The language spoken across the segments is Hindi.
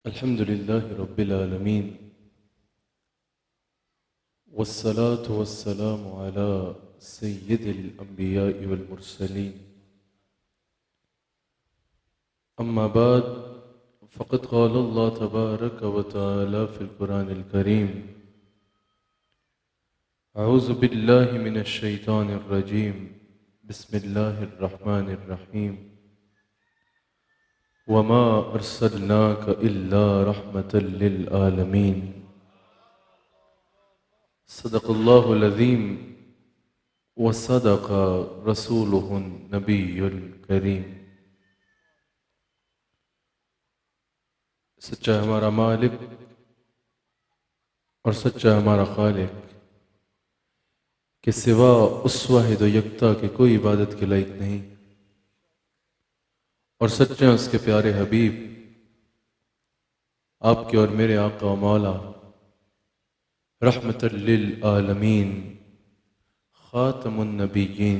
अल्हम्दुलिल्लाहि रब्बिल आलमीन वस्सलातु वस्सलामु अला सय्यिदिल अंबियाइ वल मुरसलीन अम्मा बाद फ़क़द क़ाल अल्लाह तबारक व तआला फ़िल क़ुरानिल करीम अऊज़ु बिल्लाहि मिनश शैतानिर रजीम बिस्मिल्लाहिर रहमानिर रहीम वमा अर्सलनाक इल्ला रहमतल लिल आलमीन सदक़ल्लाहुल अज़ीम व सदक़ रसूलुहुन नबियुल करीम। सच्चा हमारा मालिक और सच्चा हमारा खालिक के सिवा उस वाहिद व यकता के कोई इबादत के लायक नहीं, और सच्चे उसके प्यारे हबीब आपके और मेरे आका व मौला रहमतल लिल आलमीन खातमुन नबिय्यीन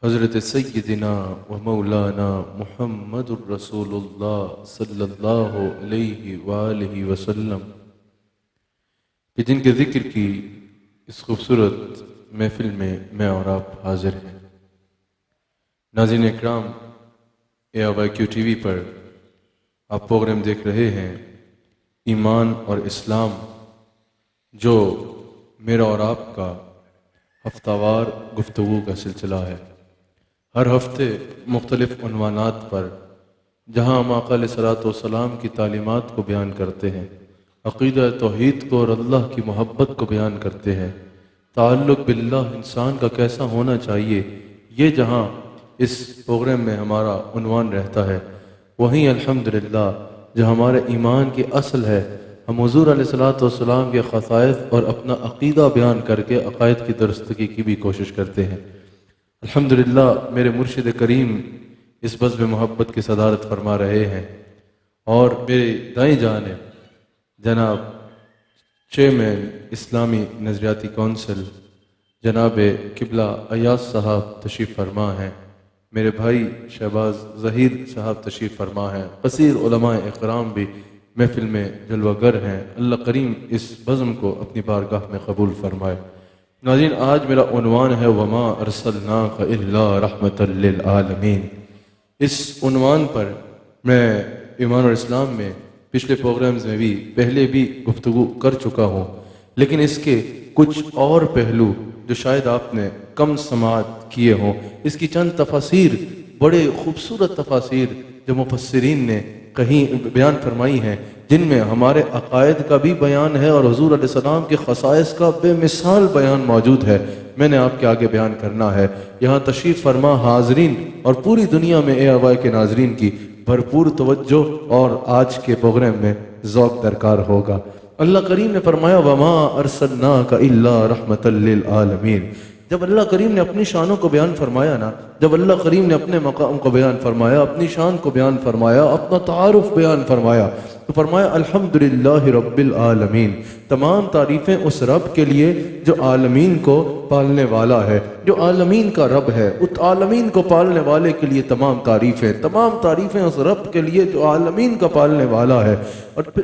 हज़रत सय्यदिना व मौलाना मुहम्मदुर रसूलुल्लाह सल्लल्लाहु अलैहि वालिहि वसल्लम कि जिनके ज़िक्र की इस खूबसूरत महफिल में मैं और आप हाजिर हैं। नाज़रीन इकराम, AIQ TV पर आप प्रोग्राम देख रहे हैं ईमान और इस्लाम, जो मेरा और आपका हफ्तावार गुफ्तगू का सिलसिला है। हर हफ्ते मुख्तलिफ उन्वानात पर जहाँ हम आका अलैहिस्सलातु वस्सलाम की तालीमात को बयान करते हैं, अक़ीदा तौहीद को और अल्लाह की मोहब्बत को बयान करते हैं, ताल्लुक़ बिल्लाह इंसान का कैसा होना चाहिए, ये जहाँ इस प्रोग्राम में हमारा उन्वान रहता है, वहीं अल्हम्दुलिल्लाह जो हमारे ईमान की असल है, हम हुज़ूर अलैहिस्सलातु वस्सलाम के ख़साइस और अपना अक़ीदा बयान करके अक़ायद की दुरुस्तगी की भी कोशिश करते हैं। अल्हम्दुलिल्लाह मेरे मुर्शिद करीम इस बज़्म मोहब्बत की सदारत फरमा रहे हैं, और मेरे दाएं जानिब जनाब चेयरमैन इस्लामी नज़रियाती कौंसिल जनाब किबला अयाज साहब तशरीफ़ फरमा हैं, मेरे भाई शहबाज ज़हीर साहब तशरीफ़ फरमा हैं, कसीर उलमाए इकराम भी महफिल में जलवागर हैं। अल्लाह करीम इस बज़्म को अपनी बारगाह में कबूल फरमाए। नाज़रीन, आज मेरा उन्वान है वमा अर्सलनाक इल्ला रहमतल लिल आलमीन। इस उन्वान पर मैं ईमान और इस्लाम में पिछले प्रोग्राम्स में भी पहले भी गुफ्तगू कर चुका हूँ, लेकिन इसके कुछ और पहलू जो शायद आपने कम समाअत किए हों, इसकी चंद तफासीर, बड़े खूबसूरत तफासीर जो मुफस्सिरीन ने कहीं बयान फरमाई हैं, जिनमें हमारे अक़ायद का भी बयान है और हुज़ूर अलैहिस्सलाम के ख़साइस का बेमिसाल बयान मौजूद है, मैंने आपके आगे बयान करना है। यहाँ तशरीफ़ फरमा हाज़रीन और पूरी दुनिया में AIY के नाज़रीन की भरपूर तवज्जो और आज के प्रोग्राम में ज़ौक़ दरकार होगा। अल्लाह करीम ने फरमाया वमा अर्सलनाका इल्ला रहमतल लिल आलमीन। जब अल्लाह करीम ने अपनी शानों को बयान फरमाया ना, जब अल्लाह करीम ने अपने मकाम को बयान फरमाया, अपनी शान को बयान फरमाया, अपना तारुफ बयान फरमाया, तो फरमाया अल्हम्दुलिल्लाहि रब्बिल आलमीन। तमाम तारीफ़ें उस रब के लिए जो आलमीन को पालने वाला है, जो आलमीन का रब है, उस आलमीन को पालने वाले के लिए तमाम तारीफ़ें उस रब के लिए जो आलमीन का पालने वाला है। और फिर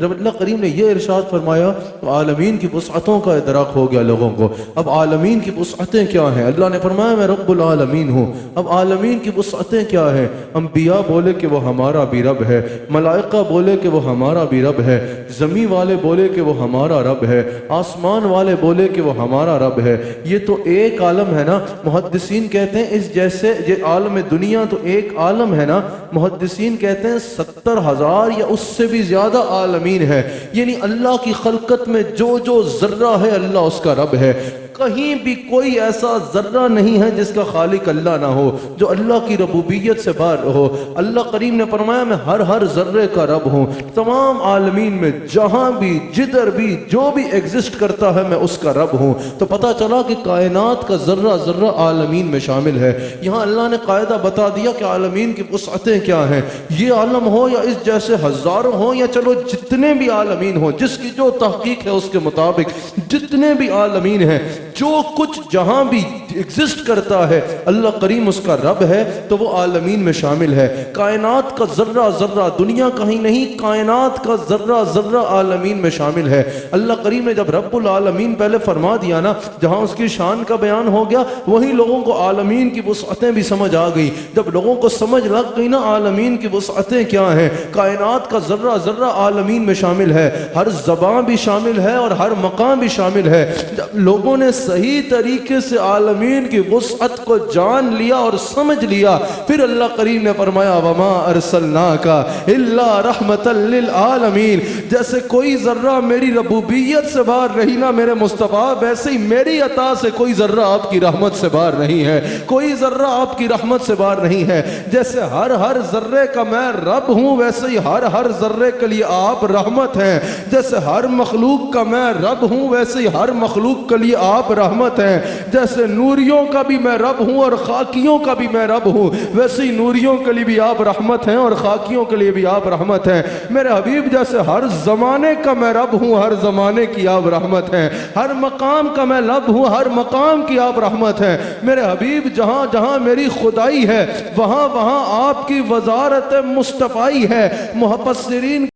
जब अल्लाह करीम ने यह इरशाद फरमाया तो आलमीन की वुसअतों का इदराक हो गया लोगों को। अब आलमीन की वुसअतें क्या हैं? अल्लाह ने फरमाया मैं रब्बुल आलमीन हूँ। अब आलमीन की वुसअतें क्या हैं? अंबिया बोले कि वो हमारा भी रब है, मलाइका बोले कि वो हमारा भी रब है, ज़मीन वाले बोले कि वो हमारा रब है, आसमान वाले बोले कि वो हमारा रब है। ये तो एक आलम है ना। मुहद्दिसीन कहते हैं इस जैसे ये आलम दुनिया तो एक आलम है ना, मुहद्दिसीन कहते हैं 70,000 या उससे भी ज्यादा आलमीन है। यानी अल्लाह की खलकत में जो जो जर्रा है अल्लाह उसका रब है। कहीं भी कोई ऐसा जर्रा नहीं है जिसका खालिक अल्लाह ना हो, जो अल्लाह की रबूबियत से बाहर हो। अल्लाह करीम ने फरमाया मैं हर जर्रे का रब हूँ। तमाम आलमीन में जहां भी जिधर भी जो भी एग्जिस्ट करता है मैं उसका रब हूँ। तो पता चला कि कायनात का जर्रा जर्रा आलमीन में शामिल है। यहाँ अल्लाह ने कायदा बता दिया कि आलमीन की वुसअतें क्या हैं। ये आलम हो या इस जैसे हजारों हो या चलो जितने भी आलमीन हो, जिसकी जो तहकीक है उसके मुताबिक जितने भी आलमीन हैं, जो कुछ जहां भी एग्जिस्ट करता है, अल्लाह करीम उसका रब है, तो वो आलमीन में शामिल है। कायनात का जर्रा जर्रा, दुनिया कहीं नहीं, कायनात का जर्रा जर्रा आलमीन में शामिल है। अल्लाह करीम ने जब रब्बुल आलमीन पहले फरमा दिया ना, जहां उसकी शान का बयान हो गया, वहीं लोगों को आलमीन की वुसअतें भी समझ आ गई। जब लोगों को समझ लग गई ना आलमीन की वुसअतें क्या हैं, कायनात का जर्रा जर्रा आलमीन में शामिल है, हर ज़बान भी शामिल है और हर मकाम भी शामिल है। जब लोगों ने सही तरीके से आलमीन की वुसअत को जान लिया और समझ लिया, फिर अल्लाह करीम ने फरमाया वमा अरसलनाका इल्ला रहमतल लिल आलमीन। जैसे कोई जर्रा मेरी रबूबियत से बाहर रही ना मेरे मुस्तफ़ा, वैसे ही मेरी अता से कोई जर्रा आपकी रहमत से बाहर नहीं है, कोई जर्रा आपकी रहमत से बाहर नहीं है। जैसे हर हर जर्रे का मैं रब हूं, वैसे ही हर हर जर्रे के लिए आप रहमत हैं। जैसे हर मखलूक का मैं रब हूं, वैसे ही हर मखलूक के लिए आप रहमत हैं। जैसे नूरियों का भी मैं रब हूं और खाकियों का भी मैं रब हूं, वैसे ही नूरियों के लिए भी आप रहमत हैं और खाकियों के लिए भी आप रहमत हैं। मेरे हबीब जैसे हर जमाने का मैं रब हूं, हर जमाने की आप रहमत हैं। हर मकाम का मैं रब हूं, हर मकाम की आप रहमत हैं। मेरे हबीब जहां जहां मेरी खुदाई है, वहां वहां आपकी वजारत मुस्तफ़ाई है। मुहफ़्फ़िरीन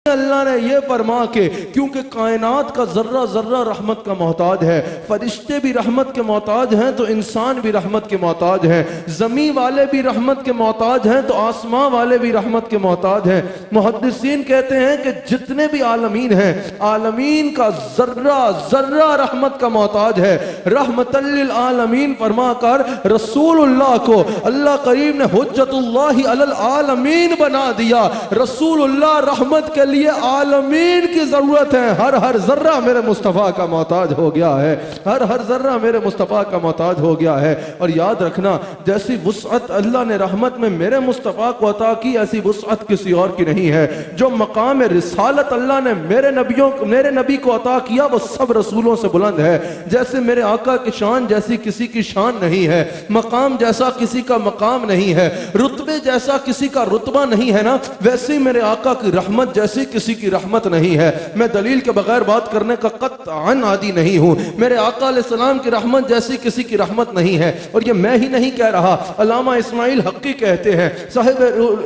अल्लाह ने यह फरमा के, क्योंकि कायनात का जर्रा जर्रा रहमत का मोहताज है, फरिश्ते भी रहमत के मोहताज हैं तो इंसान भी रहमत के मोहताज हैं, ज़मी वाले भी रहमत के मोहताज हैं तो आसमां वाले भी रहमत के मोहताज हैं। मुहद्दिसीन कहते हैं कि जितने भी आलमीन हैं, आलमीन का जर्रा जर्रा रहमत का मोहताज है। रहमतल लिल आलमीन फरमा कर रसूलुल्लाह को अल्लाह करीम ने हुज्जतुल्लाहि अलल आलमीन बना दिया। रसूलुल्लाह रहमत के लिए आलमीन की जरूरत है। हर हर जर्रा मेरे मुस्तफ़ा का मोहताज हो गया है, हर हर जर्रा मेरे मुस्तफ़ा का मोहताज हो गया है। और याद रखना, जैसी वुसअत अल्लाह ने रहमत में मेरे मुस्तफ़ा को अता की, ऐसी वुसअत किसी और की नहीं है। जो मकाम रिसालत अल्लाह ने मेरे नबी को अता किया, वो सब रसूलों से बुलंद है। जैसे मेरे आका की शान जैसी किसी की शान नहीं है, मकाम जैसा किसी का मकाम नहीं है, रुतबे जैसा किसी का रुतबा नहीं है ना, वैसे मेरे आका की रहमत जैसी किसी की रहमत नहीं है। मैं दलील के बगैर बात करने का कत्अन आदी नहीं हूं। मेरे आका अलैहिस्सलाम की रहमत जैसी किसी की रहमत नहीं है। और ये मैं ही नहीं कह रहा, अल्लामा इस्माइल हक्की कहते हैं, साहिब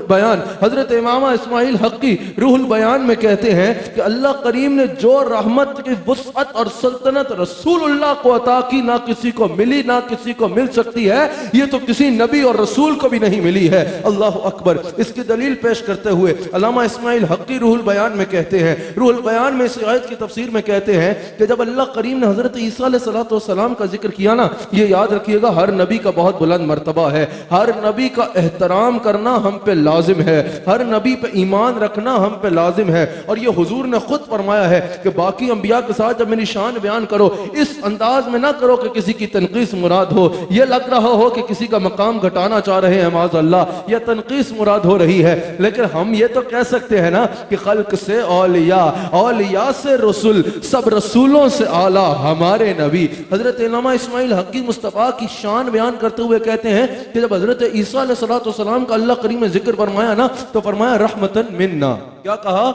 बयान हजरत इमाम इस्माइल हक्की रूहुल बयान में कहते हैं कि अल्लाह करीम ने जो रहमत की वुसअत और सल्तनत रसूलुल्लाह को अता की, ना किसी को मिली ना किसी को मिल सकती है। ये तो किसी नबी और रसूल को भी नहीं मिली है। अल्लाह अकबर। इसकी दलील पेश करते हुए अल्लामा इस्माइल हक्की रूहुल बयान में कहते हैं, रूहुल बयान में इस आयत की तफसीर में कहते हैं कि जब अल्लाह करीम ने हजरत ईसा अलैहिस्सलाम का जिक्र किया ना, ये याद रखिएगा, हर नबी का बहुत बुलंद मर्तबा है, हर नबी का एहतराम करना हम पे लाजिम है, हर नबी पे ईमान रखना हम पे लाजिम है। और ये हुजूर ने खुद फरमाया है कि बाकी अंबिया के साथ जब मेरी शान बयान करो, इस अंदाज में ना करो कि किसी की तनकीस मुराद हो, ये लग रहा हो कि किसी का मकाम घटाना चाह रहे हैं, माज़अल्लाह, या तनकीस मुराद हो रही है। लेकिन हम ये तो कह सकते हैं ना कि खल्क से औलिया, औलिया से रसूल, सब रसूलों से आला हमारे नबी। हजरत इमाम इस्माइल हक्की मुस्तफ़ा की शान बयान करते हुए कहते हैं कि जब हजरत ईसा अलैहिस्सलाम का अल्लाह करीम ने जिक्र फरमाया ना, तो फरमाया रहमतन मिन्ना। क्या कहा?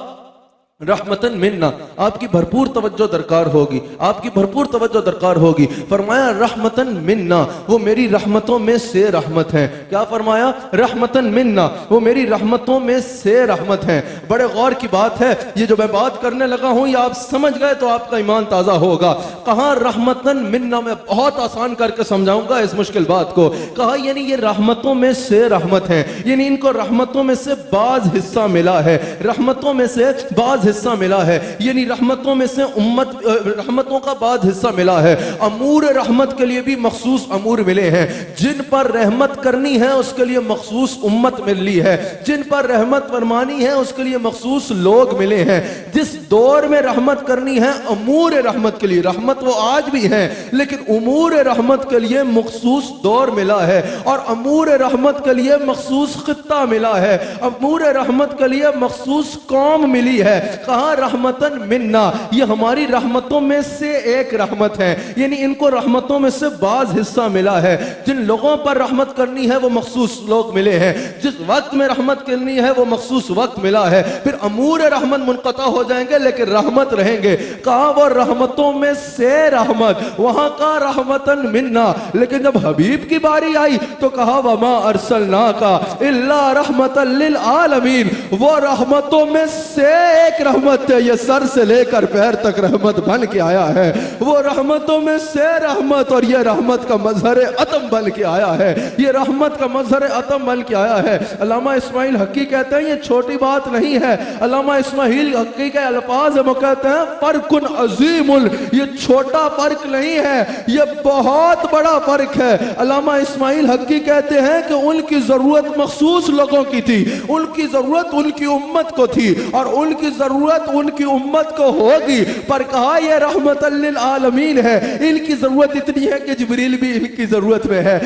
रहमतन मिन्ना। आपकी भरपूर तवज्जो दरकार होगी, आपकी भरपूर तवज्जो दरकार होगी। फरमाया रहमतन मिन्ना, वो मेरी रहमतों में से रहमत है। क्या फरमाया? रहमतन मिन्ना, वो मेरी रहमतों में से रहमत है। बड़े गौर की बात है, ये जो मैं बात करने लगा हूं, ये आप समझ गए तो आपका ईमान ताजा होगा। कहा रहमतन मिन्ना, मैं बहुत आसान करके समझाऊंगा इस मुश्किल बात को। कहा यानी ये रहमतों में से रहमत है, यानी इनको रहमतों में से बाज हिस्सा मिला है, रहमतों में से बाज हिस्सा मिला है, यानी रहमतों में से रहमतों का बाद हिस्सा मिला है। अमूर रहमत के लिए भी मखसूस अमूर मिले हैं। जिन पर रहमत करनी है उसके लिए मखसूस उम्मत मिली है, जिन पर रहमत फरमानी है उसके लिए मखसूस लोग मिले हैं। जिस दौर में रहमत करनी है अमूर रहमत के लिए, रहमत वो आज भी है लेकिन उमूर रहमत के लिए मखसूस दौर मिला है, और अमूर रहमत के लिए मखसूस खित्ता मिला है, अमूर रहमत के लिए मखसूस कौम मिली है। कहा रहमतन मिन्ना, ये हमारी रहमतों में से एक रहमत है, यानी इनको रहमतों में से बाज हिस्सा मिला है। जिन लोगों पर रहमत करनी है वो मखसूस लोग मिले हैं, जिस वक्त में रहमत करनी है वो मखसूस वक्त मिला है। फिर अमूर रहमत मुनक़ता हो जाएंगे लेकिन रहमत रहेंगे। कहा वो रहमतों में से रहमत, वहां का रहमतन मिन्ना। लेकिन जब हबीब की बारी आई तो कहा वमा अरसलनाका इल्ला रहमतल लिल आलमीन, वो रहमतों में से एक रहमत है, ये सर से लेकर पैर तक रहमत बन के आया है। वो रहमतों में से रहमत, और ये रहमत का मजहर अतम बन के आया है, ये रहमत का मजहर अतम बन के आया है। अल्लामा इस्माइल हक्की कहते हैं ये छोटी बात नहीं है। अल्लामा इस्माइल हक्की के अल्फाज वो कहते हैं फर्कुन अजीमुल, ये छोटा फर्क नहीं है, ये बहुत बड़ा फर्क है। अल्लामा इस्माइल हक्की कहते हैं कि उनकी जरूरत मखसूस लोगों की थी, उनकी जरूरत उनकी उम्मत को थी, और उनकी जरूरत उनकी उम्मत को होगी। पर कहा यह रहमतल लिल आलमीन है, इनकी जरूरत इतनी है कि जिब्रील भी इनकी जरूरत में है,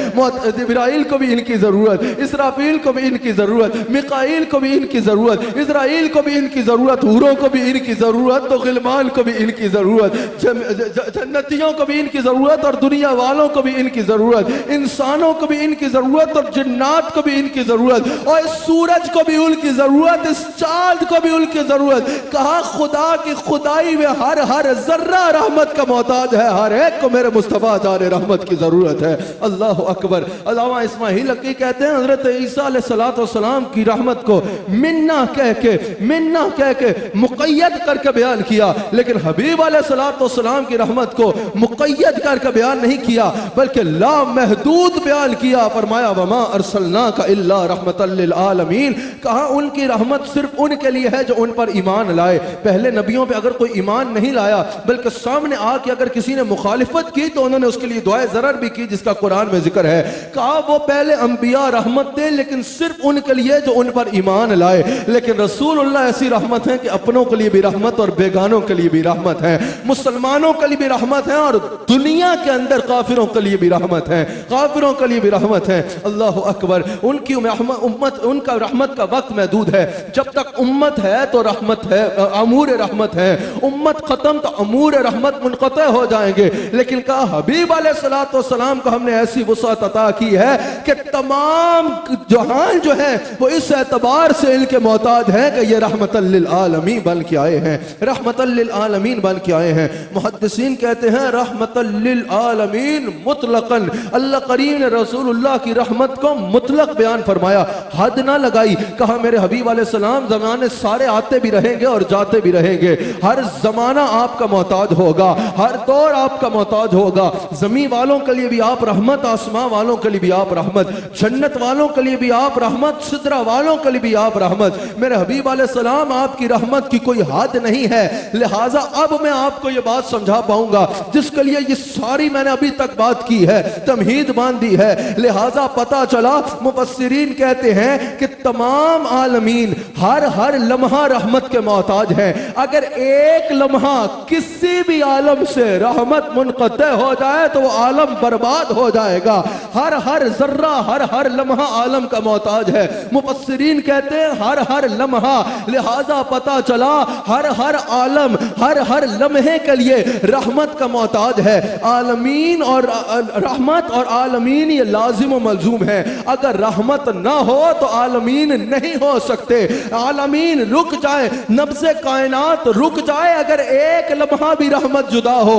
जिब्राइल को भी इनकी जरूरत, इसराफील को भी इनकी जरूरत, मिकाईल को भी इनकी जरूरत, इजराइल को भी इनकी जरूरत, हूरों को भी इनकी जरूरत, तो गिलमान को भी इनकी जरूरत, जन्नतियों को भी इनकी जरूरत, और दुनिया वालों को भी इनकी जरूरत, इंसानों को भी इनकी जरूरत, और जिन्नात को भी इनकी जरूरत, और इस सूरज को भी उनकी जरूरत, इस चांद को भी उनकी जरूरत। कहा खुदा की खुदाई में हर हर जर्रा रहमत का मोहताज है, हर एक को मेरे मुस्तफा जाने रहमत की जरूरत है। अल्लाह अकबर। अल्लामा इस्माइल हक्की कहते हैं हजरत ईसा अलैहिस्सलाम की रहमत को मिन्ना कह के मुक़य्यद करके बयान किया, लेकिन हबीब अलैहिस्सलाम की रहमत को मुक़य्यद करके बयान नहीं किया बल्कि लामहदूद बयान किया। फरमाया वमा अरसलनाका इल्ला रहमतल लिल आलमीन। कहा उनकी रहमत सिर्फ उनके लिए है जो उन पर ईमान लाए। पहले नबियों पे अगर कोई ईमान नहीं लाया बल्कि सामने आके अगर किसी ने मुखालिफत की तो उन्होंने उसके लिए दुआए ज़रर भी की, जिसका कुरान में जिक्र है। कहा वो पहले अंबिया रहमत थे लेकिन सिर्फ उनके लिए जो उन पर ईमान लाए। लेकिन रसूलुल्लाह ऐसी रहमत है कि अपनों के लिए भी रहमत और बेगानों के लिए भी रहमत है, मुसलमानों के लिए भी रहमत है और दुनिया के अंदर काफिरों के लिए भी रहमत है, काफिरों के लिए भी रहमत है। अल्लाह अकबर। उनकी उम्मत, उनका रहमत का वक्त महदूद है। जब तक उम्मत है तो रहमत है, अमूर रहमत है। उम्मत खत्म तो अमूर रहमत मुनक़ता हो जाएंगे। लेकिन कहा हबीब अलैहिस्सलाम को हमने ऐसी वुसअत अता की है कि तमाम जहान जो है वो इस एतबार से इनके मोहताज है कि ये रहमतल लिल आलमीन बन के आए हैं, रहमतल लिल आलमीन बन के आए हैं। मुहद्दिसीन कहते हैं रहमतल लिल आलमीन मुतलकन, अल्लाह करीम ने रसूलुल्लाह की रहमत को मुतलक बयान फरमाया, हद ना लगाई। कहा मेरे हबीब अलैहिस्सलाम जमाने सारे आते भी रहेंगे और जाते भी रहेंगे, हर जमाना आपका मोहताज होगा, हर दौर आपका मोहताज होगा। जमीन वालों के लिए भी आप रहमत, आसमां वालों के लिए भी आप रहमत, जन्नत वालों के लिए भी आप रहमत, सिदरा वालों के लिए भी आप रहमत। मेरे हबीब अलैहिस्सलाम आपकी रहमत की कोई हद नहीं है। लिहाजा अब मैं आपको ये बात समझा पाऊंगा जिसके लिए ये सारी मैंने अभी तक बात की है, तमहीद बांधी है। लिहाजा पता चला मुफस्सिरीन कहते हैं कि तमाम आलमीन हर हर लम्हा रहमत के मोहताज है। अगर एक लम्हा किसी भी आलम से रहमत मुनक़ता हो जाए तो वो आलम बर्बाद हो जाएगा। हर हर जर्रा, हर हर लम्हा आलम का मोहताज है। मुफस्सिरीन कहते हैं हर हर लम्हा। लिहाजा पता चला हर हर आलम, हर हर लम्हे के लिए रहमत का मोहताज है। आलमीन और रहमत और आलमीन ये लाजिम व मलजूम है। अगर रहमत ना हो तो आलमीन नहीं हो सकते। आलमीन रुक जाए, नब्ज़े कायनात रुक जाए अगर एक लम्हा भी रहमत जुदा हो।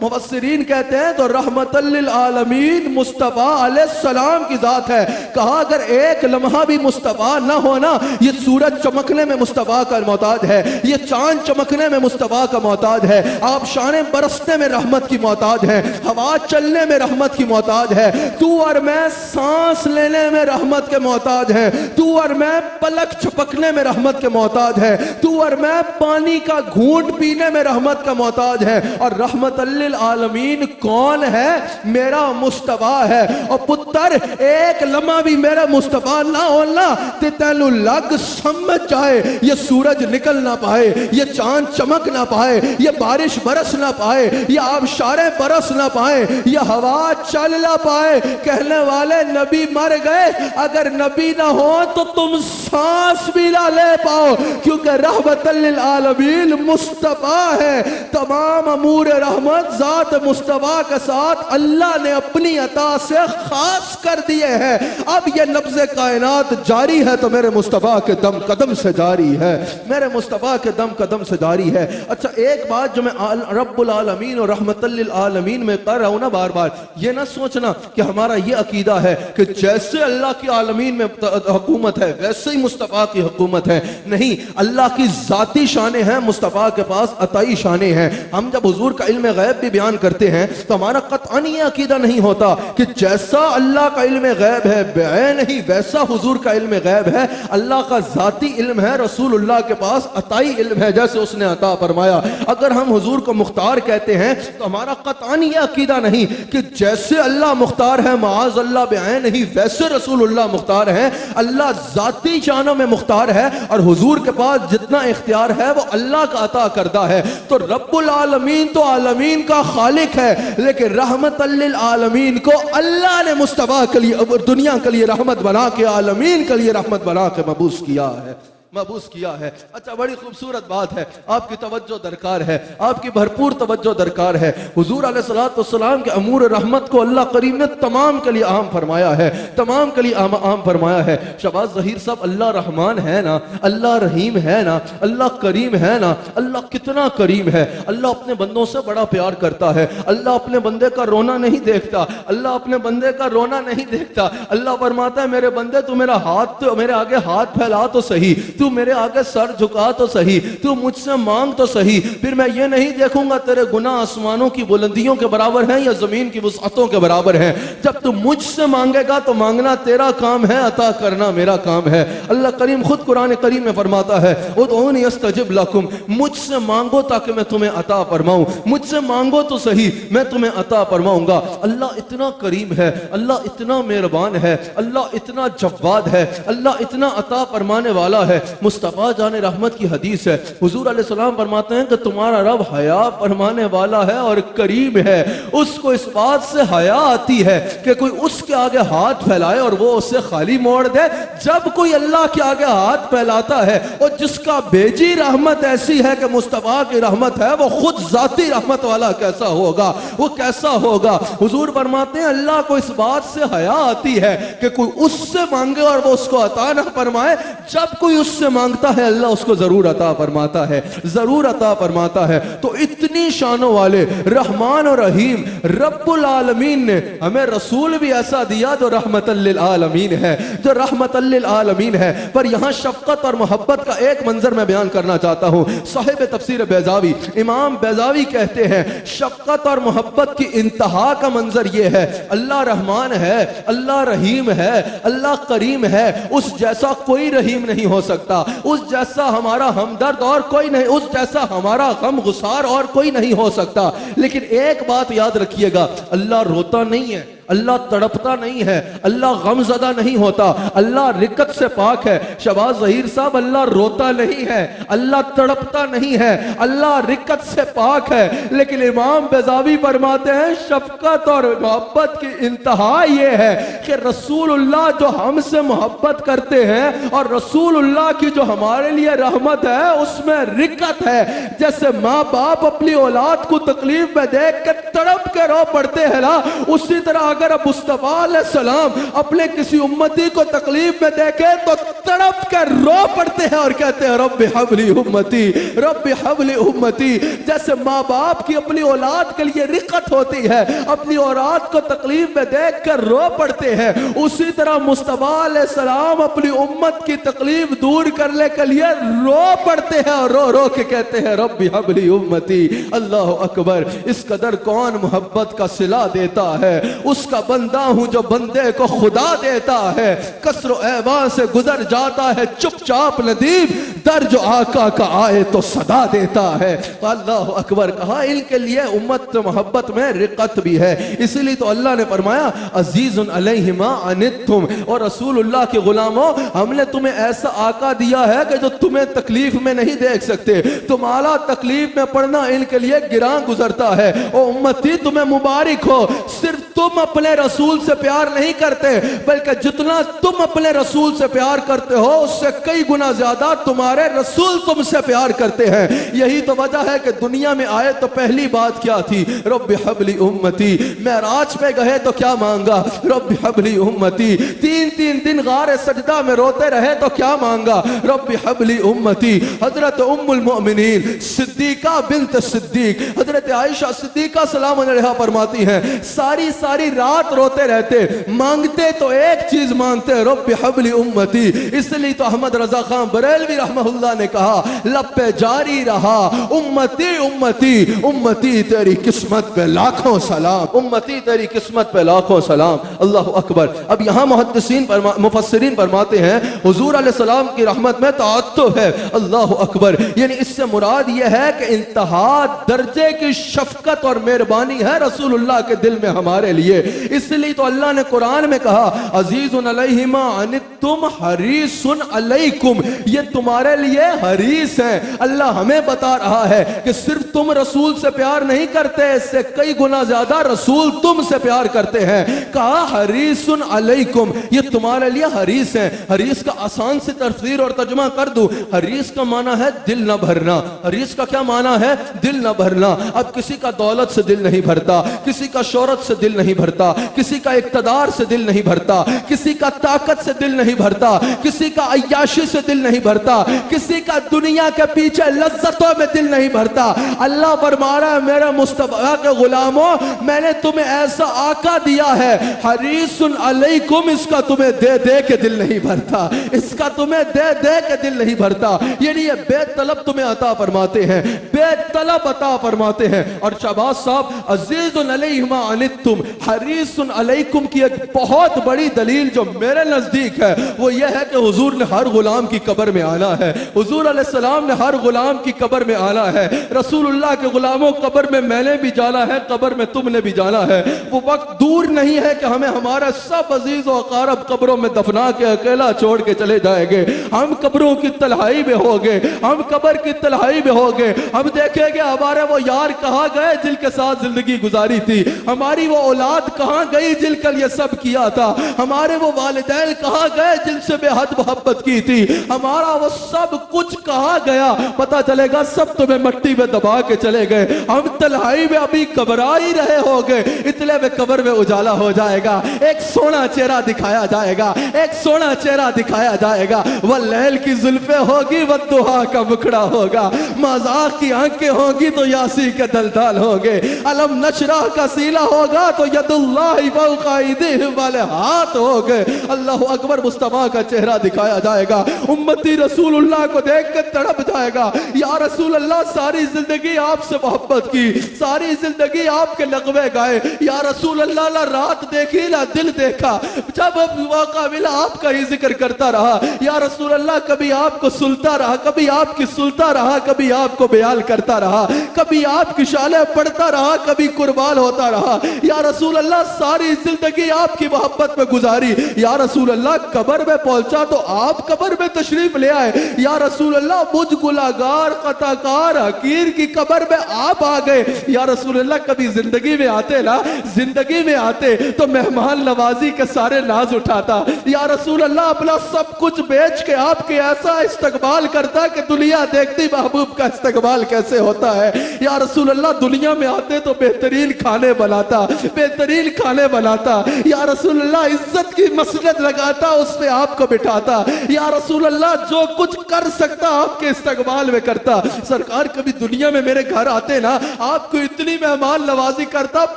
मुफस्सिरीन कहते हैं तो रहमतल लिल आलमीन मुस्तफ़ा अलैहिस्सलाम की जात है। कहा अगर एक लम्हा भी मुस्तफ़ा ना हो ना, ये सूरज चमकने में मुस्तफ़ा का मोहताज है, ये चांद चमकने में मुस्तफ़ा का मोहताज है, आबशाने बरसने में रहमत की मोहताज है, हवा चलने में रहमत की मोहताज है, तू और मैं सांस लेने में रहमत के मोहताज है, तू और मैं पलक झपकने में रहमत के मोहताज है, तू और मैं पानी का घूंट पीने में रहमत का मोहताज है। और रहमतल लिल आलमीन कौन है? मेरा मुस्तफ़ा है। और पुत्र एक लम्हा भी मेरा मुस्तफा ना होना ते तेनू लग समझ जाए ये सूरज निकल ना पाए, ये चांद चमक ना पाए, ये बारिश बरस ना पाए, ये आबशारें बरस ना पाए, ये हवा चल ना पाए। कहने वाले नबी मर गए, अगर नबी ना हो तो तुम सांस भी ना ले पाओ, क्योंकि रहमतल लिल आलमीन मुस्तफा है। तमाम अमूर रहमत जात मुस्तफा के साथ अल्लाह ने अपनी अता से खास कर दिए हैं। अब ये नब्ज़े कायनात जारी है तो मेरे मुस्तफा के दम कदम से जारी है, मेरे मुस्तफा के दम कदम से जारी है। अच्छा, एक बात जो मैं रब्बुल आलमीन और रहमतल लिल आलमीन में कर रहा हूं ना, बार बार ये ना सोचना कि हमारा ये अकीदा है कि जैसे अल्लाह की आलमीन में हुकूमत है वैसे ही मुस्तफा की हुकूमत है। नहीं, अल्लाह की जाती शाने हैं, मुस्तफा के पास अताई शाने हैं। हम जब हुजूर का इल्म गैब भी बयान करते हैं तो हमारा कतअन ये अकीदा नहीं होता कि जैसा अल्लाह का इल्म गैब है बेअन ही वैसा हुजूर का इल्म गैब है। अल्लाह का जाती इल्म है, रसूलुल्लाह के पास अताई इल्म है जैसे उसने अता फरमाया। अगर हम हुजूर को मुख्तार कहते हैं तो हमारा कतअन ये अकीदा नहीं कि जैसे अल्लाह मुख्तार है माज अल्लाह बेअन ही वैसे रसूलुल्लाह मुख्तार है। अल्लाह जाती शानों में मुख्तार है और हुजूर के पास जितना इख्तियार है वो अल्लाह का अता करदा है। तो रब्बुल आलमीन तो आलमीन का खालिक है, लेकिन रहमतल लिल आलमीन को अल्लाह ने मुस्तफा के लिए दुनिया के लिए रहमत बना के आलमीन के लिए रहमत बना के मबूस किया है, मबूस किया है। अच्छा, बड़ी खूबसूरत बात है, आपकी तवज्जो दरकार है, आपकी भरपूर तवज्जो दरकार है। हुजूर अलैहिस्सलातु वस्सलाम के अमूर रहमत को अल्लाह करीम ने तमाम के लिए आम फरमाया है, तमाम के लिए आम फरमाया है। शहबाज ज़हीर साहब, अल्लाह रहमान है ना, अल्लाह रहीम है ना, अल्लाह करीम है ना, अल्लाह कितना करीम है। अल्लाह अपने बंदों से बड़ा प्यार करता है। अल्लाह अपने बंदे का रोना नहीं देखता, अल्लाह अपने बंदे का रोना नहीं देखता। अल्लाह फरमाता है, मेरे बंदे तू मेरा हाथ, तो मेरे आगे हाथ फैला तो सही, तू मेरे आगे सर झुका तो सही, तू मुझसे मांग तो सही, फिर मैं ये नहीं देखूंगा तेरे गुनाह आसमानों की बुलंदियों के बराबर हैं या जमीन की वुसअतों के बराबर हैं। जब तू मुझसे मांगेगा तो मांगना तेरा काम है, अता करना मेरा काम है। अल्लाह करीम खुद कुरान करीम में फरमाता है, उदऊनी अस्तजिब लकुम, मुझसे मांगो ताकि मैं तुम्हें अता फरमाऊं, मुझसे मांगो तो सही मैं तुम्हें अता फरमाऊंगा। अल्लाह इतना करीम है, अल्लाह इतना मेहरबान है, अल्लाह इतना जव्वाद है, अल्लाह इतना अता फरमाने वाला है। मुस्तफा जाने रहमत की हदीस है, हुजूर अलैहिस्सलाम फरमाते हैं कि तुम्हारा रब हया फरमाने वाला है और करीम है। उसको इस बात से हया आती है कि कोई उसके आगे हाथ फैलाए और वो उसे खाली मोड़ दे। जब कोई अल्लाह के आगे हाथ फैलाता है और जिसका भेजी रहमत ऐसी है कि मुस्तफा की रहमत है, वो खुद जाती रहमत वाला कैसा होगा, वो कैसा होगा। हुजूर फरमाते हैं अल्लाह को इस बात से हया आती है कि कोई उससे मांगे और वो उसको अता ना फरमाए। जब कोई उससे मांगता है अल्लाह उसको जरूर अता फरमाता है, जरूर अता फरमाता है। तो इतनी शानों वाले रहमान और रहीम रब्बुल आलमीन ने हमें रसूल भी ऐसा दिया जो रहमतल लिल आलमीन है, जो रहमतल लिल आलमीन है। पर यहां शफकत और मोहब्बत का एक मंजर मैं बयान करना चाहता हूं। साहिब तफसीर बैजावी इमाम बैजावी कहते हैं शफकत और मोहब्बत की इंतहा का मंजर यह है, अल्लाह रहमान है, अल्लाह रहीम है, अल्लाह करीम है, उस जैसा कोई रहीम नहीं हो सकता, उस जैसा हमारा हमदर्द और कोई नहीं, उस जैसा हमारा गम गुसार और कोई नहीं हो सकता। लेकिन एक बात याद रखिएगा, अल्लाह रोता नहीं है, अल्लाह तड़पता नहीं है, अल्लाह गमज़दा नहीं होता, अल्लाह रिकत से पाक है। शहबाज ज़हीर साहब, अल्लाह रोता नहीं है, अल्लाह तड़पता नहीं है, अल्लाह रिकत से पाक है। लेकिन इमाम बैज़ावी फरमाते हैं शफकत और मोहब्बत की इंतहा यह है कि रसूलुल्लाह जो हमसे मोहब्बत करते हैं और रसूलुल्लाह की जो हमारे लिए रहमत है उसमें रिकत है। जैसे माँ बाप अपनी औलाद को तकलीफ में देख कर तड़प के रो पड़ते हैं ना, उसी तरह अगर मुस्तफा अलैहिस्सलाम अपने किसी उम्मती को तकलीफ में देखे तो तड़प कर रो पड़ते हैं और कहते हैं रब्बि हबली उम्मती, रब्बि हबली उम्मती। जैसे माँ बाप की अपनी औलाद के लिए रिकत होती है, अपनी औलाद को तकलीफ में देख कर रो पड़ते हैं, उसी तरह मुस्तफा अलैहिस्सलाम अपनी उम्मत की तकलीफ दूर करने के लिए रो पड़ते हैं और रो रो के कहते हैं रब्बि हबली उम्मती। अल्लाह अकबर, इस कदर कौन मोहब्बत का सिला देता है, उस उसका बंदा हूं जो बंदे को खुदा देता है, कसरो ऐवान से गुजर जाता है चुपचाप नदीम, दर जो आका का आए तो सदा देता है। अल्लाह अकबर कहा, इनके लिए उम्मत मोहब्बत में रिकत भी है, इसलिए तो अल्लाह ने फरमाया अजीजुन अलैहि मा अनित्तुम, और रसूलुल्लाह के गुलामों हमने तुम्हें ऐसा आका दिया है कि जो तुम्हें तकलीफ में नहीं देख सकते, तुम्हारा तकलीफ में पड़ना इनके लिए गिरां गुजरता है। ओ उम्मती तुम्हें मुबारक हो, सिर्फ तुम अपने रसूल से प्यार नहीं करते, बल्कि जितना तुम अपने रसूल से प्यार करते हो उससे कई गुना ज्यादा तुम्हारे रसूल तुमसे प्यार करते हैं। यही तो वजह है कि दुनिया में आए तो पहली बात क्या थी, रब्बि हबली उम्मती। मेराज पे गए तो क्या मांगा, रब्बि हबली उम्मती। तीन तीन दिन गारे सजदा में रोते रहे तो क्या मांगा, रब्बि हबली उम्मती। हजरत उम्मुल मोमिनीन सिद्दीका बिन्त सिद्दीक हजरत आयशा सिद्दीका सलाम अलैहा फरमाती हैं, सारी सारी रात रोते रहते, मांगते तो एक चीज मांगते, रब्बि हबली उम्मती। इसलिए तो अहमद रजा खान बरेलवी रहमहुल्लाह ने कहा, लब पे जारी रहा उम्मती उम्मती, उम्मती तेरी किस्मत पे लाखों सलाम, उम्मती तेरी किस्मत पे लाखों सलाम। अल्लाह अकबर। अब यहाँ मुहद्दिसीन मुफस्सिरीन फरमाते हैं हुजूर अलैहिस्सलाम की रहमत में तअत्तुफ है। अल्लाह अकबर, यानी इससे मुराद यह है कि इंतहा दर्जे की शफकत और मेहरबानी है रसूलुल्लाह के दिल में हमारे लिए। इसलिए तो अल्लाह ने कुरान में कहा, अजीजुन अलैहि मा अनित्तुम हरीसुन अलैकुम, ये तुम्हारे लिए हरीस है। अल्लाह हमें बता रहा है कि सिर्फ तुम रसूल से प्यार नहीं करते, इससे कई गुना ज्यादा रसूल तुमसे प्यार करते हैं। कहा हरीसुन अलैकुम, ये तुम्हारे लिए हरीस है। हरीस का आसान से तफसीर और तर्जुमा कर दूं, हरीस का माना है दिल न भरना। हरीस का क्या माना है, दिल न भरना। अब किसी का दौलत से दिल नहीं भरता, किसी का शोहरत से दिल नहीं भरता, किसी का इक्तदार से दिल नहीं भरता, किसी का ताकत से दिल नहीं भरता, किसी का अय्याशी से दिल नहीं भरता, किसी का दुनिया के पीछे लज्जतों में दिल नहीं भरता। अल्लाह फरमा रहा है, मेरे मुस्तफा के गुलामों मैंने तुम्हें ऐसा आका दिया है, हरीसुन अलैकुम, इसका तुम्हें दे दे के दिल नहीं भरता, इसका तुम्हें दे दे के दिल नहीं भरता। यानी ये बेतलब तुम्हें अता फरमाते हैं, बेतलब अता फरमाते हैं। और शहबाज साहब, अजीजुन अलैहि मा अनित्तुम हरीसुन अलैकुम की एक बहुत बड़ी दलील जो मेरे नजदीक है वो यह है कि हुजूर ने हर गुलाम की कब्र में आना है, हुजूर अलैहिस्सलाम ने हर गुलाम की कब्र में आना है। रसूलुल्लाह के गुलामों कब्र में मैंने भी जाना है, कब्र में तुमने भी जाना है। वो वक्त दूर नहीं है कि हमें हमारा सब अजीज और अकारब कब्रों में दफना के अकेला छोड़ के चले जाएंगे। हम कब्रों की तलहाई में होंगे, हम कब्र की तलहाई में होंगे, हम देखेंगे हमारे वो यार कहाँ गए जिनके साथ जिंदगी गुजारी थी, हमारी वो औलाद कहाँ गई जिनका ये सब किया था, हमारे वो वालिदैन कहाँ गए जिनसे बेहद मोहब्बत की थी, हमारा वो सब कुछ कहाँ गया। पता चलेगा सब तुम्हें मिट्टी में दबा के चले गए। हम तन्हाई में अभी घबरा ही रहे होंगे, इतने में कब्र में उजाला हो जाएगा, एक सोना चेहरा दिखाया जाएगा, एक सोना चेहरा दिखाया जाएगा। वह लैल की जुल्फे होगी, वह दुहा का मुखड़ा होगा, मजाक की आंखें होगी तो यासी के दलदल होंगे, अलम नशरा का सीला होगा तो यदुल्लाहि फौका अयदीहिम वाले हाथ होंगे। अल्लाह अकबर, मुस्तफा का चेहरा दिखाया जाएगा, उम्मती रसूलुल्लाह को देख कर तड़प जाएगा, या रसूल अल्लाह सारी जिंदगी आपसे मोहब्बत की, सारी जिंदगी आपके लगवे गाए, या रसूल अल्लाह ना रात देखी ना दिल देखा, जब मौका मिला आपका ही जिक्र करता रहा, या रसूल अल्लाह कभी आपको सुनता रहा, कभी आपकी सुनता रहा, कभी आपको बयान करता रहा, कभी आपकी शाले पढ़ता रहा, कभी कुर्बान होता रहा। या रसूल अल्लाह सारी जिंदगी आपकी मोहब्बत में गुजारी, या रसूल अल्लाह कब्र में पहुंचा तो आप कब्र में तशरीफ ले आए, या रसूल अल्लाह मुझ गुलागार कताकार हकीर की कब्र में आप आ गए। या रसूल अल्लाह कभी जिंदगी में आते ना, जिंदगी में आते तो मेहमान नवाजी के सारे नाज उठाता, या रसूल अल्लाह अपना सब कुछ बेच के आपके ऐसा इस्तकबाल करता कि दुनिया देखती महबूब का इस्तकबाल कैसे होता है। या रसूल अल्लाह दुनिया में आते तो बेहतरीन खाने बनाता, बेहतरीन खाने बनाता, या रसूल अल्लाह इज्जत की मसनद लगाता, उस पे आपको बिठाता, या रसूल अल्लाह जो कुछ कर सकता आपके इस्तकबाल में करता। सरकार कभी दुनिया में मेरे घर आते ना, आपको इतनी मेहमान नवाजी करता,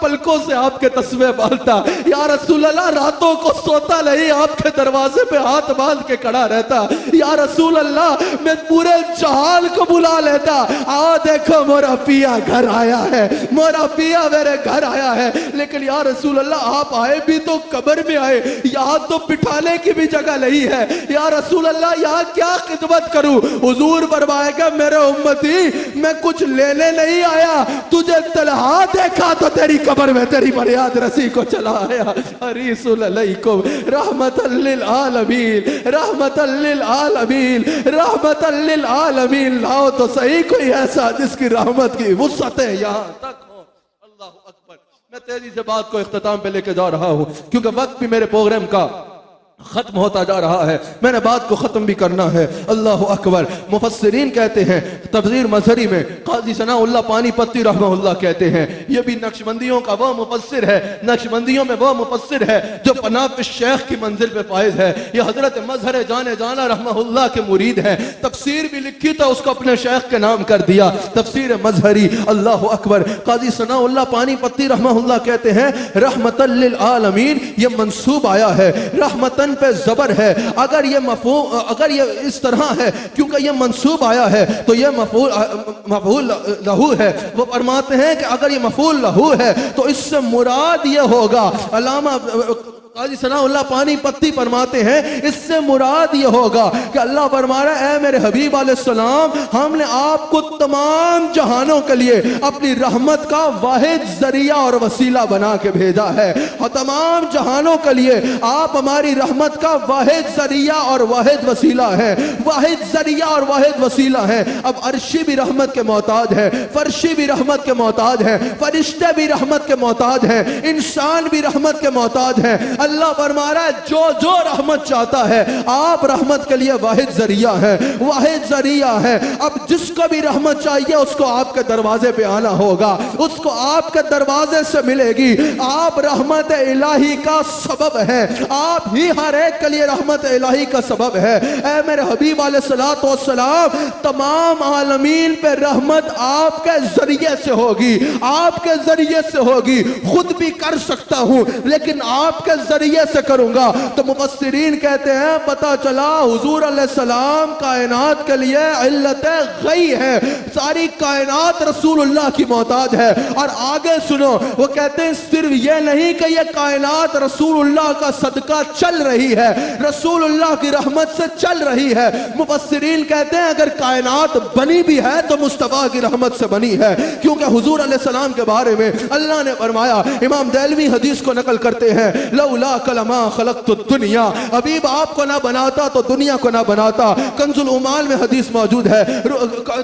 पलकों से आपके तस्वीर बांधता, या रसूल अल्लाह रातों को सोता नहीं, आपके दरवाजे पे हाथ बांध के खड़ा रहता, या रसूल अल्लाह मैं पूरे जहान को बुला लेता, आओ देखो मोरा पिया घर आया है, मोरा पिया मेरे घर आया है। लेकिन या रसूल अल्लाह आप आए भी तो कब्र में आए, यहाँ तो बिठाने की भी जगह नहीं है, या रसूल अल्लाह यहाँ क्या खिदमत करूं। हुजूर फरमाएगा मेरे उम्मती मैं कुछ लेने नहीं आया, तुझे तलहा देखा तो तेरी कब्र में तेरी फरियाद रसी को चला आया। हरीसुल अलैकुम रहमतल लिल आलमीन, रहमतल लिल आलमीन, रहमतल लिल आलमीन। लाओ तो सही कोई ऐसा जिसकी रहमत की वुसअतें यहाँ तक हो। अल्लाह अकबर। मैं तेजी से बात को इख्तिताम पे लेके जा रहा हूं क्योंकि वक्त भी मेरे प्रोग्राम का खत्म होता जा रहा है, मैंने बात को खत्म भी करना है। अल्लाह अकबर। मुफस्सिरीन कहते हैं तफसीर मजहरी में काजी सनाउल्लाह पानीपत्ती रहमहुल्लाह कहते हैं, ये भी नक्शबंदियों का वह मुफस्सिर है, नक्शबंदियों में वह मुफस्सिर है जो पनाह शेख की मंजिल पे फायज है। ये हजरत मजहर जाने जाना रहमहुल्लाह के मुरीद है। तफसीर भी लिखी तो उसको अपने शेख के नाम कर दिया, तफसीर मजहरी। अल्लाह अकबर। काजी सनाउल्लाह पानीपत्ती रहमहुल्लाह कहते हैं रहमतल लिल आलमीन, ये मंसूब आया है, रहमतन पे जबर है। अगर ये इस तरह है क्योंकि ये मंसूब आया है तो ये मफूल लहू है। वो फरमाते हैं कि अगर ये मफूल लहू है तो इससे मुराद ये होगा, अल्लामा काजी सनाउल्लाह पानीपत्ती फरमाते हैं इससे मुराद ये होगा कि अल्लाह फरमा रहा है, ऐ मेरे हबीब अलैहिस्सलाम हमने आपको तमाम जहानों के लिए अपनी रहमत का वाहिद जरिया और वसीला बना के भेजा है। और तमाम जहानों के लिए आप हमारी रहमत का वाहिद जरिया और वाहिद वसीला है, वाहिद जरिया और वाहिद वसीला है। अब अर्शी भी रहमत के मोहताज है, फर्शी भी रहमत के मोहताज है, फरिश्ते भी रहमत के मोहताज है, इंसान भी रहमत के मोहताज है। अल्लाह फरमा रहा है जो जो रहमत चाहता है आप रहमत के लिए वाहिद जरिया है, वाहिद जरिया है। अब जिसको भी रहमत चाहिए उसको आपके दरवाजे पे आना होगा, उसको आपके दरवाजे से मिलेगी। आप रहमत इलाही का सबब है, आप ही हर एक के लिए रहमत इलाही का सबब है। ऐ मेरे हबीब अलैहिस्सलातु वस्सलाम तमाम आलमीन पे रहमत आपके जरिए से होगी, आपके जरिए से होगी। खुद भी कर सकता हूं लेकिन आपके जरिए से करूंगा। तो मुफस्सिरीन कहते हैं पता चला हुजूर अलैहिस्सलाम कायनात के लिए इल्लत गई है, सारी कायनात रसूलुल्लाह की मोहताज है। और आगे सुनो, वो कहते हैं सिर्फ ये नहीं कि ये कायनात रसूलुल्लाह का सदका चल रही है, रसूलुल्लाह की रहमत से चल रही है। मुफस्सिरीन कहते हैं अगर कायनात बनी भी है तो मुस्तफा की रहमत से बनी है, क्योंकि हुजूर अलैहिस्सलाम के बारे में अल्लाह ने फरमाया, इमाम देलवी हदीस को नकल करते हैं, लौला कलमा खलक़तु दुनिया, हबीब आपको ना बनाता तो दुनिया को ना बनाता। कंजुल उमाल में हदीस मौजूद है,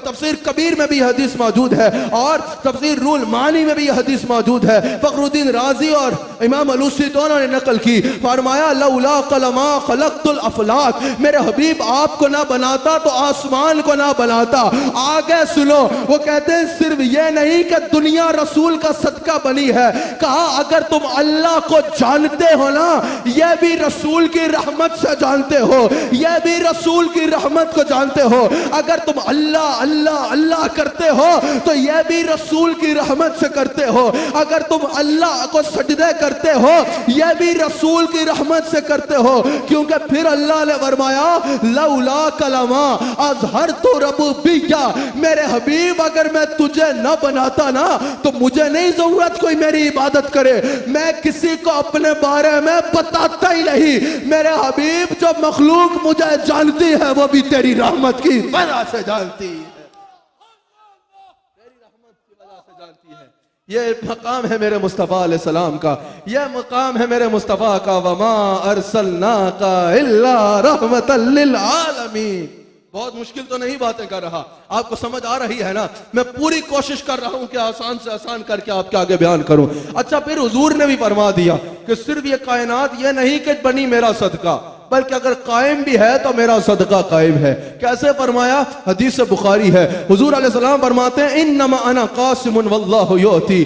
तफसीर कबीर में भी हदीस मौजूद है और तफसीर रूल मानी में भी हदीस मौजूद है। फखरुद्दीन राजी और इमाम अलूसी दोनों ने नकल की, फरमाया लौला कलमा खलक़तुल अफलाक, मेरे हबीब आपको ना बनाता तो आसमान को ना बनाता। आगे सुनो, वो कहते हैं सिर्फ ये नहीं कि दुनिया रसूल का सदका बनी है, कहा अगर तुम अल्लाह को जानते हो ना, यह भी रसूल की रहमत से जानते हो, यह भी रसूल की रहमत को जानते हो। अगर तुम अल्लाह अल्लाह अल्लाह करते हो तो यह भी रसूल की रहमत से करते हो। अगर तुम अल्लाह को सजदे करते हो यह भी रसूल की रहमत से करते हो, क्योंकि फिर अल्लाह ने फरमाया लौला कलमा अज़हरतु रब्बिया, मेरे हबीब अगर मैं तुझे न बनाता ना तो मुझे नहीं जरूरत कोई मेरी इबादत करे, मैं किसी को अपने बारे में बताता ही नहीं। मेरे हबीब जो मखलूक मुझे जानती है वो भी तेरी रहमत की वजह से जानती है, तेरी रहमत की वजह से जानती है। ये मकाम है मेरे मुस्तफ़ा अलैहिस्सलाम का, यह मकाम है मेरे मुस्तफ़ा का, वमा अरसलनाका इल्ला रहमतल लिल आलमीन। बहुत मुश्किल तो नहीं बातें कर रहा, आपको समझ आ रही है ना? मैं पूरी कोशिश कर रहा हूं कि आसान से आसान करके आपके आगे बयान करूं। अच्छा, फिर हुजूर ने भी फरमा दिया कि सिर्फ ये कायनात ये नहीं कि बनी मेरा सदका, बल्कि अगर कायम भी है तो मेरा सदका कायम है। कैसे फरमाया? हदीस बुखारी है, हुजूर अलैहिस्सलाम फरमाते हैं इन्नमा अना कासिमुन वल्लाहु युती।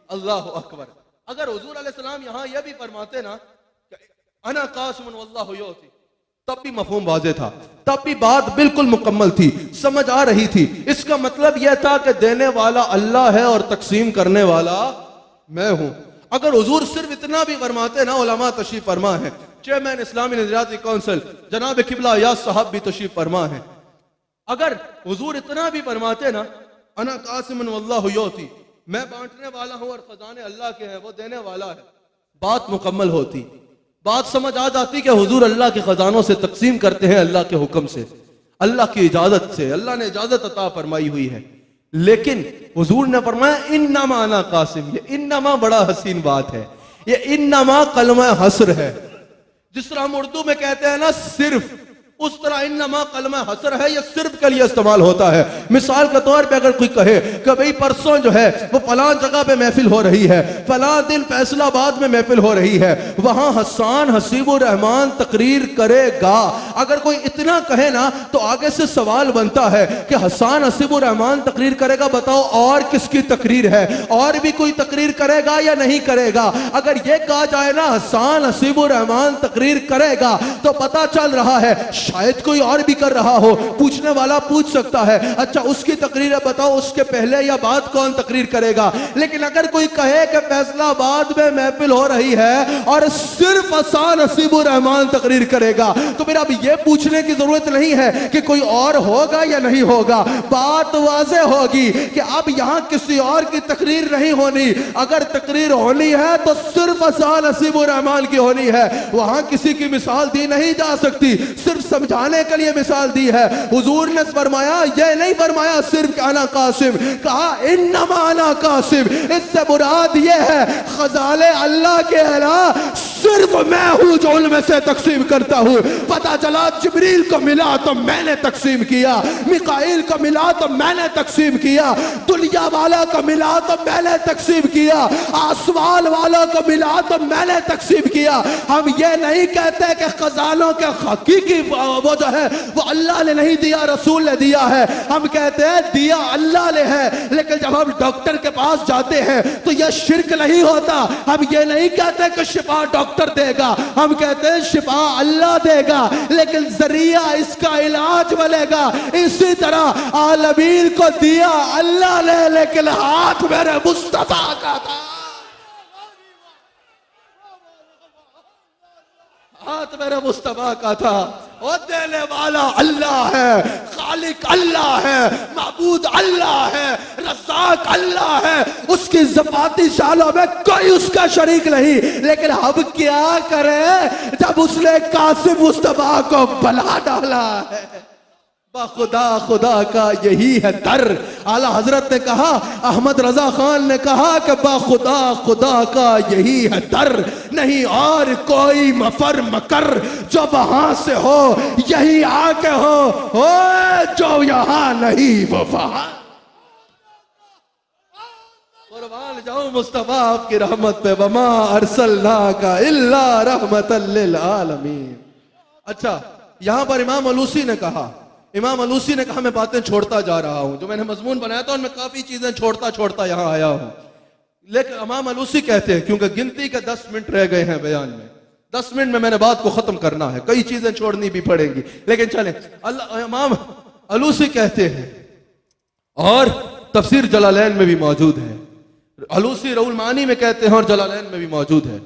अल्लाहु अकबर। अगर हुजूर अलैहिस्सलाम यहां यह भी फरमाते ना अना कासिमुन वल्लाहु युती, तब भी मफहूम वाज़ेह था, तब भी बात बिल्कुल मुकम्मल थी, समझ आ रही थी। इसका मतलब यह था कि देने वाला अल्लाह है और तकसीम करने वाला मैं हूं। अगर हुजूर सिर्फ इतना भी फरमाते ना, उलमा तशरीफ फरमा है, चेयरमैन इस्लामी नज़रियाती काउंसिल जनाब किबला याद साहब भी तशरीफ फरमा है, अगर हुजूर इतना भी फरमाते ना अना कासिमुन वल्लाहु युती, मैं बांटने वाला हूं और खजाने अल्लाह के हैं, वो देने वाला है, बात मुकम्मल होती, बात समझ आ जाती कि हुजूर अल्लाह के खजानों से तकसीम करते हैं अल्लाह के हुक्म से, अल्लाह की इजाजत से, अल्लाह ने इजाजत अता फरमाई हुई है। लेकिन हुजूर ने फरमाया इन्नमा अना कासिम, ये इन्नमा बड़ा हसीन बात है, ये इन्नमा कलमा हसर है। जिस तरह हम उर्दू में कहते हैं ना सिर्फ, उस तरह इन्नमा कलमा हसर है, ये सिर्फ के लिए इस्तेमाल होता है। मिसाल के तौर पे अगर कोई कहे कि भाई परसों जो है वो फलां जगह पे महफिल हो रही है, फलां दिन फैसलाबाद में महफिल हो रही है, वहां हसन हसीबुर रहमान तकरीर करेगा, अगर कोई इतना कहे ना तो आगे से सवाल बनता है कि हसन हसीबुर रहमान तकरीर करेगा, बताओ और किसकी तकरीर है, और भी कोई तकरीर करेगा या नहीं करेगा? अगर यह कहा जाए ना हसन हसीबुर रहमान तकरीर करेगा तो पता चल रहा है शायद कोई और भी कर रहा हो। पूछने वाला पूछ सकता है अच्छा उसकी तकरीर है, बताओ उसके पहले या बाद कौन तकरीर करेगा। लेकिन अगर कोई कहे कि फैसलाबाद में महफिल हो रही है और सिर्फ हसन हसीबुर रहमान तकरीर करेगा, तो फिर अब यह पूछने की जरूरत नहीं है कि कोई और होगा या नहीं होगा, बात वाज़ेह होगी कि अब यहां किसी और की तकरीर नहीं होनी। अगर तकरीर होनी है तो सिर्फ हसन हसीबुर रहमान की होनी है, वहां किसी की मिसाल दी नहीं जा सकती, सिर्फ समझाने के लिए मिसाल दी है। हुजूर ने फरमाया, यह नहीं फरमाया सिर्फ अना कासिम, कहा इन्नमा अना कासिम। इससे मुराद यह है खजाने अल्लाह के अला सिर्फ मैं हूं जो उनमें से तकसीम करता हूं। पता चला जिब्रील को मिला तो मैंने तकसीम किया, मिकाईल को मिला तो मैंने तकसीम किया, दुनिया वाला को मिला तो मैंने तकसीम किया, आसमान वालों को मिला तो मैंने तकसीम किया। हम ये नहीं कहते कि खजानों के हकीकी वो जो है वो अल्लाह ने नहीं दिया, रसूल ने दिया है। हम कहते हैं दिया अल्लाह ने है, लेकिन जब हम डॉक्टर के पास जाते हैं तो यह शिर्क नहीं होता। हम ये नहीं कहते कि शिफा डॉक्टर देगा, हम कहते हैं शिफा अल्लाह देगा, लेकिन जरिया इसका इलाज बनेगा। इसी तरह आलमीन को दिया अल्लाह ने, लेकिन हाथ मेरे मुस्तफा का था, हाथ मेरे मुस्तफा का था। और देने वाला अल्लाह है, खालिक अल्लाह है, माबूद अल्लाह है, रज़ाक अल्लाह है, उसकी ज़फ़ाती शानों में कोई उसका शरीक नहीं। लेकिन हम क्या करें जब उसने कासिम मुस्तफा को बना डाला है। खुदा खुदा का यही है दर। आला हजरत ने कहा, अहमद रजा खान ने कहा कि खुदा खुदा का यही है दर, नहीं और कोई मफर मकर जो वहां से हो यही आके हो जो यहां नहीं वो वहां। कुर्बान जाऊं मुस्तफा आपकी रहमत पे, वमा अरसलनाका इल्ला रहमतल लिल आलमीन। अच्छा, यहां पर इमाम अलूसी ने कहा, इमाम अलूसी ने कहा मैं बातें छोड़ता जा रहा हूं, जो मैंने मजमून बनाया था उनमें काफी चीजें छोड़ता छोड़ता यहां आया हूं। लेकिन इमाम अलूसी कहते हैं, क्योंकि गिनती के 10 मिनट रह गए हैं बयान में, 10 मिनट में मैंने बात को खत्म करना है, कई चीजें छोड़नी भी पड़ेंगी, लेकिन चलें। इमाम अलूसी कहते हैं, और तफसीर जलालैन में भी मौजूद है, अलूसी रउल मानी में कहते हैं और जलालैन में भी मौजूद है।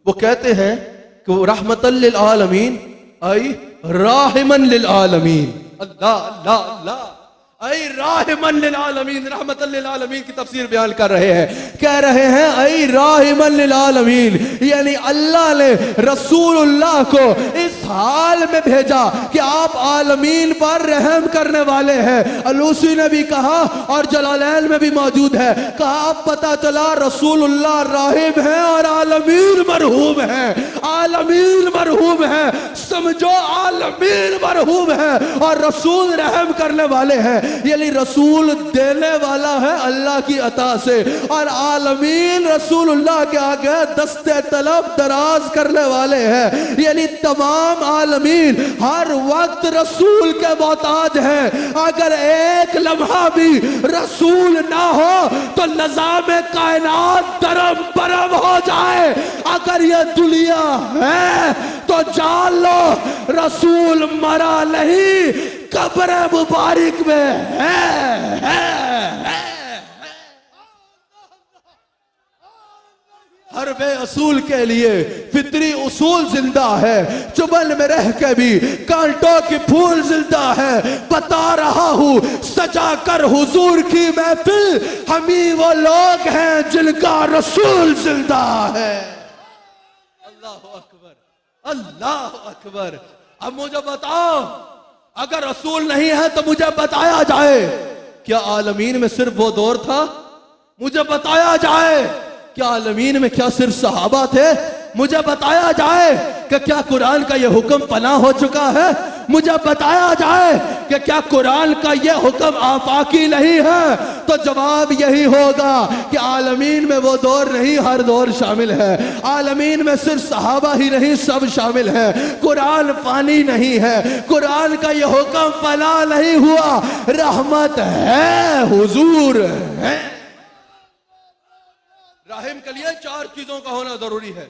वो कहते हैं कि वो रहमतल लिल आलमीन आई राहिमन लिल आलमीन, अल्लाह अल्लाह अल्लाह, ऐ राहिमन लिल आलमीन, रहमतल लिल आलमीन की तफसीर बयान कर रहे हैं। कह रहे हैं ऐ राहिमन लिल आलमीन, यानी अल्लाह ने रसूलुल्लाह को इस हाल में भेजा कि आप आलमीन पर रहम करने वाले हैं। अलूसी ने भी कहा और जलालैन में भी मौजूद है, कहा अब पता चला रसूलुल्लाह राहिम है और आलमीन मरहूम है, आलमीन मरहूम है, समझो आलमीन मरहूम है और रसूल रहम करने वाले हैं। यानी रसूल देने वाला है अल्लाह की अता से, और आलमीन रसूलुल्लाह के आगे दस्ते तलब दराज करने वाले हैं। यानी तमाम आलमीन हर वक्त रसूल के मोहताज हैं। अगर एक लम्हा भी रसूल ना हो तो निज़ाम कायनात दरम बरम हो जाए। अगर यह दुनिया है तो जान लो रसूल मरा नहीं, कब्र मुबारक में है। असूल के लिए फितरी उसूल जिंदा है, चुबन में रह के भी कांटों की फूल जिंदा है। बता रहा हूं सजा कर हुजूर की महफिल, हम ही वो लोग हैं जिनका रसूल जिंदा है। अल्लाह अकबर, अल्लाह अकबर। अब मुझे बताओ, अगर रसूल नहीं है तो मुझे बताया जाए, क्या आलमीन में सिर्फ वो दौर था? मुझे बताया जाए, क्या आलमीन में क्या सिर्फ सहाबा थे? मुझे बताया जाए कि क्या कुरान का यह हुक्म फना हो चुका है? मुझे बताया जाए कि क्या कुरान का यह हुक्म आफाकी नहीं है? तो जवाब यही होगा कि आलमीन में वो दौर नहीं, हर दौर शामिल है। आलमीन में सिर्फ सहाबा ही नहीं, सब शामिल है। कुरान फानी नहीं है, कुरान का यह हुक्म फना नहीं हुआ, रहमत है, हुजूर है। राहिम के लिए 4 चीजों का होना जरूरी है।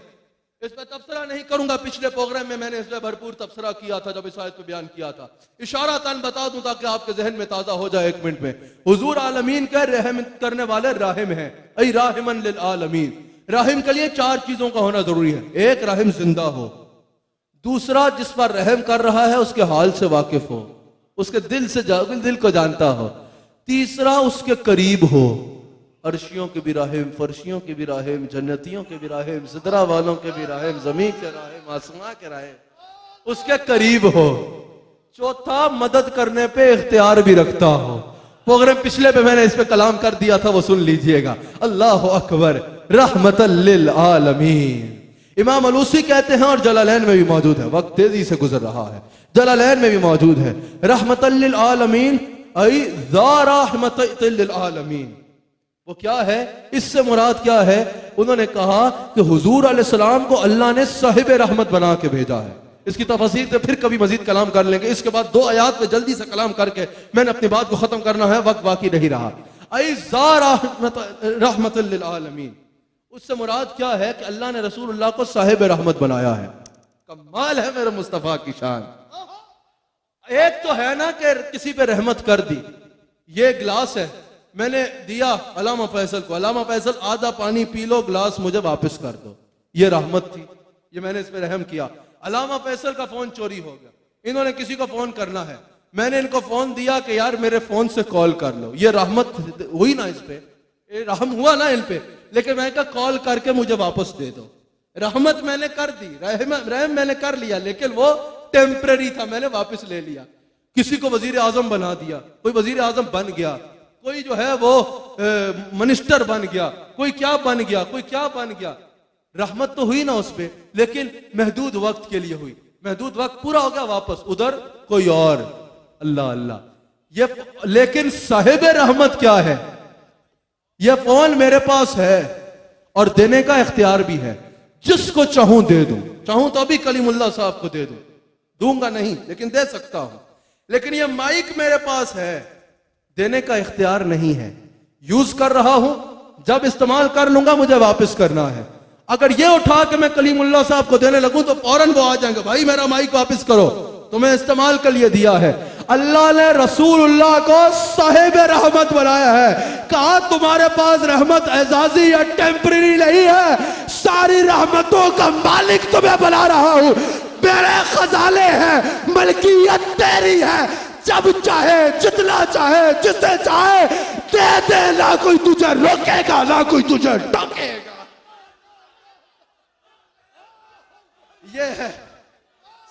इस पर तबसरा नहीं करूंगा, पिछले प्रोग्राम में मैंने इस पर भरपूर तबसरा किया था जब इस आयत को बयान किया था। इशारा तन बता दूं ताकि आपके जहन में ताजा हो जाए 1 मिनट में। हुजूर आलमीन का रहम करने वाले राहिम हैं, ऐ राहिमन लिल आलमीन। राहिम के लिए 4 चीजों का होना जरूरी है। एक, राहिम जिंदा हो। दूसरा, जिस पर रहम कर रहा है उसके हाल से वाकिफ हो, उसके दिल को जानता हो। तीसरा, उसके करीब हो, अर्शियों के भी राहिम, फर्शियों के भी राहिम, जन्नतियों के भी राहिम, सिदरा वालों के भी राहिम, जमीन के राहिम, आसमां के राहिम, उसके करीब हो। चौथा, मदद करने पे इख्तियार भी रखता हो। प्रोग्राम पिछले पे मैंने इस पे कलाम कर दिया था, वो सुन लीजिएगा। अल्लाह अकबर, रहमतल लिल आलमीन। इमाम अलूसी कहते हैं, और जलालैन में भी मौजूद है, वक्त तेजी से गुजर रहा है, जलालैन में भी मौजूद है, रहमतल लिल आलमीन ऐ ज़ा रहमतल लिल आलमीन। वो क्या है, इससे मुराद क्या है? उन्होंने कहा कि हुजूर अलैहिस्सलाम को अल्लाह ने साहिब रहमत बना के भेजा है। इसकी तफसीर से फिर कभी मजीद कलाम कर लेंगे। इसके बाद 2 आयात पे जल्दी से कलाम करके मैंने अपनी बात को खत्म करना है, वक्त बाकी नहीं रहा। रहमतुल लिल आलमीन, उससे मुराद क्या है कि अल्लाह ने रसूलुल्लाह को साहिब रहमत बनाया है। कमाल है मेरे मुस्तफा की शान। एक तो है ना कि किसी पे रहमत कर दी। ये गिलास है, मैंने दिया अलामा फैसल को, अलामा फैसल आधा पानी पी लो, गिलास मुझे वापस कर दो, ये रहमत थी, ये मैंने इस पे रहम किया। अलामा फैसल का फोन चोरी हो गया, इन्होंने किसी को फोन करना है, मैंने इनको फोन दिया कि यार मेरे फोन से कॉल कर लो, ये रहमत हुई ना, इस पे ये रहम हुआ ना इन पे। लेकिन मैं कहा कॉल करके मुझे वापस दे दो। रहमत मैंने कर दी, रहम मैंने कर लिया, लेकिन वो टेम्पररी था, मैंने वापस ले लिया। किसी को वजीर आजम बना दिया, कोई वजीर आजम बन गया, कोई जो है वो मिनिस्टर बन गया, कोई क्या बन गया, कोई क्या बन गया। रहमत तो हुई ना उस पे, लेकिन महदूद वक्त के लिए हुई, महदूद वक्त पूरा हो गया, वापस उधर कोई और। अल्लाह अल्लाह, ये लेकिन साहिब रहमत क्या है? ये फोन मेरे पास है और देने का इख्तियार भी है, जिसको चाहूं दे दूं, चाहूं तो अभी कलीमुल्लाह साहब को दे दूं, दूंगा नहीं लेकिन दे सकता हूं। लेकिन ये माइक मेरे पास है, देने का इख्तियार नहीं है, यूज कर रहा हूं, जब इस्तेमाल कर लूंगा मुझे वापस करना है। अगर ये उठा के मैं कलीमुल्लाह साहब को देने लगूं तो फौरन वो आ जाएंगे, भाई मेरा माइक वापस करो, तुम्हें इस्तेमाल के लिए दिया है। अल्लाह ने रसूलुल्लाह को साहिब रहमत बनाया है। कहा तुम्हारे पास रहमत एजाजी या टेम्पररी नहीं है, सारी रहमतों का मालिक तुम्हें बना रहा हूं, मेरे खजाने हैं, मलकियत तेरी है, जब चाहे जितना चाहे जिसे चाहे दे दे, ना कोई तुझे रोकेगा ना कोई तुझे टोकेगा। ये है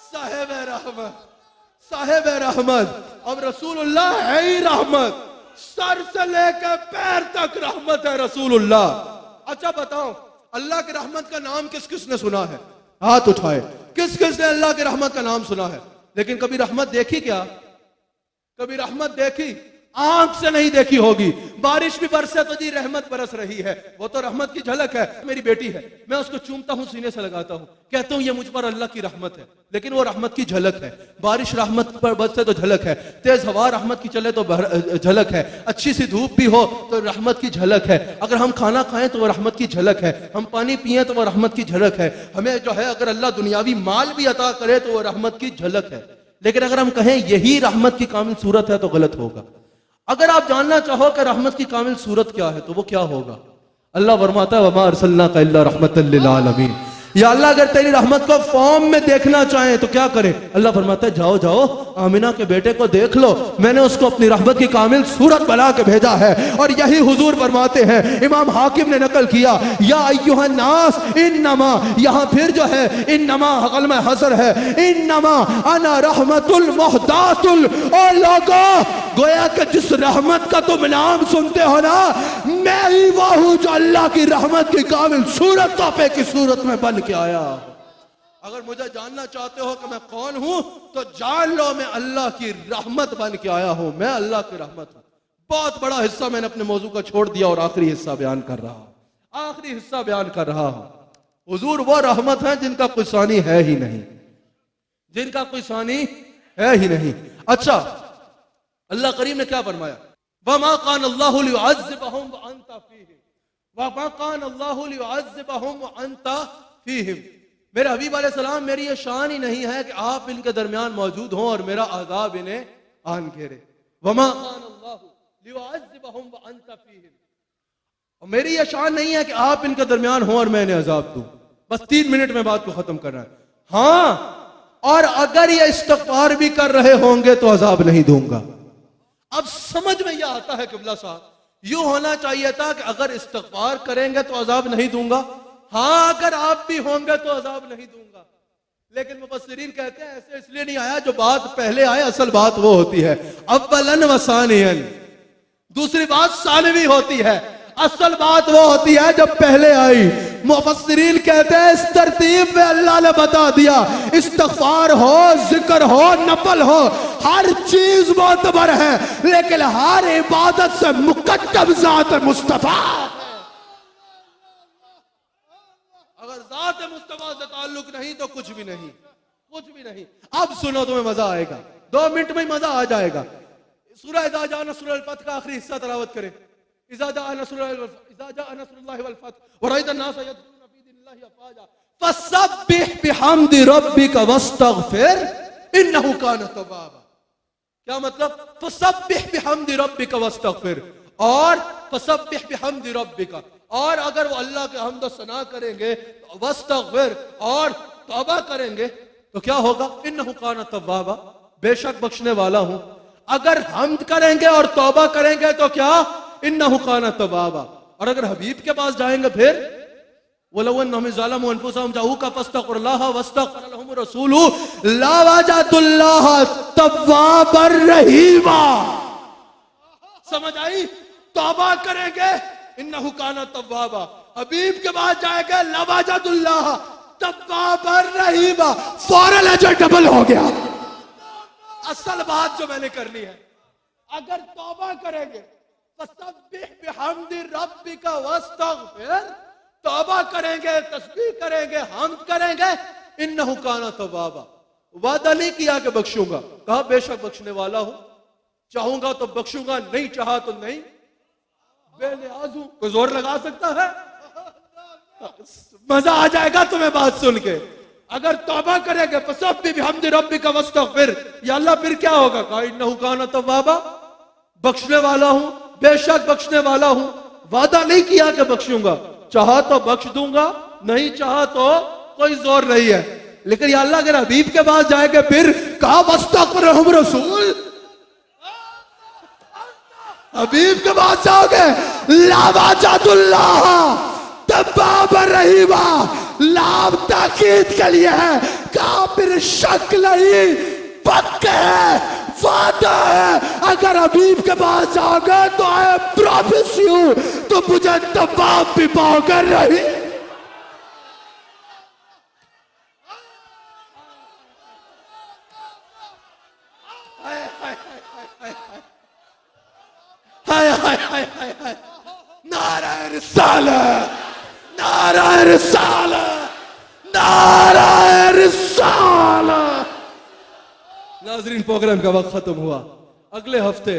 साहिब रहमत, साहिब रहमत। अब रसूलुल्लाह है ही रहमत, सर से लेकर पैर तक रहमत है रसूलुल्लाह। अच्छा बताओ, अल्लाह की रहमत का नाम किस किस ने सुना है? हाथ उठाए, किस किस ने अल्लाह की रहमत का नाम सुना है? लेकिन कभी रहमत देखी क्या? कभी रहमत देखी? आंख से नहीं देखी होगी। बारिश भी बरसे तो जी रहमत बरस रही है, वो तो रहमत की झलक है। मेरी बेटी है, मैं उसको चूमता हूं, सीने से लगाता हूं, कहता हूं ये मुझ पर अल्लाह की रहमत है, लेकिन वो रहमत की झलक है। बारिश रहमत पर बरसे तो झलक है, तेज हवा रहमत की चले तो झलक है, अच्छी सी धूप भी हो तो रहमत की झलक है, अगर हम खाना खाएं तो वो रहमत की झलक है, हम पानी पिए तो वो रहमत की झलक है, हमें जो है अगर अल्लाह दुनियावी माल भी अता करे तो वो रहमत की झलक है। लेकिन अगर हम कहें यही रहमत की कामिल सूरत है तो गलत होगा। अगर आप जानना चाहो कि रहमत की कामिल सूरत क्या है तो वो क्या होगा? अल्लाह फरमाता है वमा अरसलनाका इल्ला रहमतल लिल आलमीन। या अल्लाह अगर तेरी रहमत को फॉर्म में देखना चाहे तो क्या करे? अल्लाह फरमाता है जाओ जाओ आमिना के बेटे को देख लो, मैंने उसको अपनी रहमत की कामिल सूरत बना के भेजा है। और यही हुजूर फरमाते हैं, इमाम हाकिम ने नकल किया, या अय्युहन नास इन्नमा, यहां फिर जो है इन्नमा कलमा हसर है, इन्नमा अना रहमतुल मुहदातुल। ओ लोगो, गोया कि जिस रहमत का तुम नाम सुनते हो ना, मैं ही वो हूं जो अल्लाह की रहमत की कामिल सूरत तोहफे की सूरत में बन के आया। अगर मुझे जानना चाहते हो कि मैं कौन हूं तो जान लो, मैं अल्लाह की रहमत बन के आया हूं, मैं अल्लाह की रहमत हूं। बहुत बड़ा हिस्सा मैंने अपने मौजू का छोड़ दिया और आखिरी हिस्सा बयान कर रहा हूं, आखिरी हिस्सा बयान कर रहा हूं। हुजूर वो रहमत है जिनका कोई सानी है ही नहीं, जिनका कोई सानी है ही नहीं। अच्छा, अल्लाह करीम ने क्या फरमाया? वमा कान अल्लाहु लियुअज़्ज़िबहुम व अंता फीहिम, वमा कान अल्लाहु लियुअज़्ज़िबहुम व अंता फीहिम। मेरे हबीब अलैहिस्सलाम, मेरी ये शान ही नहीं है कि आप इनके दरमियान मौजूद हों और मेरा अज़ाब इन्हें आन घेरे। वमा कान अल्लाहु लियुअज़्ज़िबहुम व अंता फीहिम, और मेरी ये शान नहीं है कि आप इनके दरमियान हों और मैं इन्हें अज़ाब दूं। बस 3 मिनट में बात को खत्म करना है। हाँ, और अगर ये इस्तिग़फ़ार भी कर रहे होंगे तो अज़ाब नहीं दूंगा। अब समझ में यह आता है क़िबला साहब, यूं होना चाहिए था कि अगर इस्तिग़फ़ार करेंगे तो अज़ाब नहीं दूंगा, हाँ अगर आप भी होंगे तो अज़ाब नहीं दूंगा। लेकिन मुफस्सिरीन कहते हैं ऐसे इसलिए नहीं आया, जो बात पहले आए असल बात वो होती है अव्वलन व सानियन, दूसरी बात सानवी होती है, असल बात वो होती है जब पहले आई। मुफस्सिरीन कहते हैं इस तरतीब में अल्लाह ने बता दिया, इस्तिग़फ़ार हो, जिक्र हो, नफल हो, हर चीज मोतबर है, लेकिन हर इबादत से मुक़द्दम ज़ात मुस्तफ़ा। अगर ज़ात मुस्तफ़ा से ताल्लुक नहीं तो कुछ भी नहीं, कुछ भी नहीं। अब सुनो, तुम्हें मजा आएगा, 2 मिनट में मजा आ जाएगा। सूरह इज़ा जा नस्रुल फतह का आखिरी हिस्सा तिलावत करें। इज़ा जा नस्रुल्लाहि वल फतह व रअयतन नास यदखुलूना फी दीनिल्लाहि अफ़वाजा फसब्बिह बिहम्दि रब्बिका वस्तगफिर इन्नहु कान तव्वाबा। क्या मतलब? फसब्बिह बिहम्दि रब्बिका वस्तगफिर, और फसब्बिह बिहम्दि रब्बिका, और अगर वो अल्लाह के हम्द सना करेंगे वस्तगफिर और तौबा करेंगे तो क्या होगा? इन्नहु कान तव्वाबा, बेशक बख्शने वाला हूं। अगर हम्द करेंगे और तौबा करेंगे तो क्या? इन्नहु कान तव्वाबा। और अगर हबीब के पास जाएंगे फिर वलौ अन्नहुम ज़लमू अनफुसहुम जाऊका फस्तगफिरुल्लाह वस्तगफर लहुम रसूलु लवजदुल्लाह तव्वाबर रहीमा। समझ आई? तौबा करेंगे इन्नहु कान तव्वाबा, हबीब के पास जाएंगे लवजदुल्लाह तव्वाबर रहीमा, फौरन अजर डबल हो गया। असल बात जो मैंने करनी है, अगर तौबा करेंगे फसब्बिह बिहम्दि रब्बिका वस्तगफिर, तौबा करेंगे, तस्बीह करेंगे, हम्द करेंगे, इन्नहु कान तव्वाबा। वादा नहीं किया कि बख्शूंगा, कहा बेशक बख्शने वाला हूं, चाहूंगा तो बख्शूंगा, नहीं चाहा तो नहीं, बेलिहाज हूं। कोई जोर लगा सकता है? मजा आ जाएगा तुम्हें बात सुन के। अगर तौबा करेंगे फसब्बिह बिहम्दि रब्बिका वस्तगफिर, या अल्लाह फिर क्या होगा? कहा इन्नहु कान तव्वाबा, बख्शने वाला हूं, बेशक बख्शने वाला हूं। वादा नहीं किया कि बख्शूंगा, चाहा तो बख्श दूंगा, नहीं चाहा तो कोई जोर नहीं है। लेकिन या अल्लाह अगर हबीब के पास जाएंगे फिर कहा वस्तगफिरहुम रसूल, हबीब के पास जाओगे लवजदुल्लाह तव्वाबर रहीमा, लाभ ताकीद के लिए है, काफिर शक नहीं, पक्का है, वादा है। अगर हबीब के पास जाओगे तो आई प्रॉमिस यू, तो मुझे तव्वाब भी पाओगे रही। नाराए रिसालत, नाराए रिसालत, नाराए रिसालत। नाज़रीन, प्रोग्राम का वक्त खत्म हुआ। अगले हफ्ते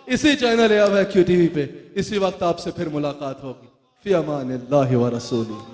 इसी चैनल ABQ TV पे इसी वक्त आपसे फिर मुलाकात होगी। फी अमानिल्लाहि व रसूलिही।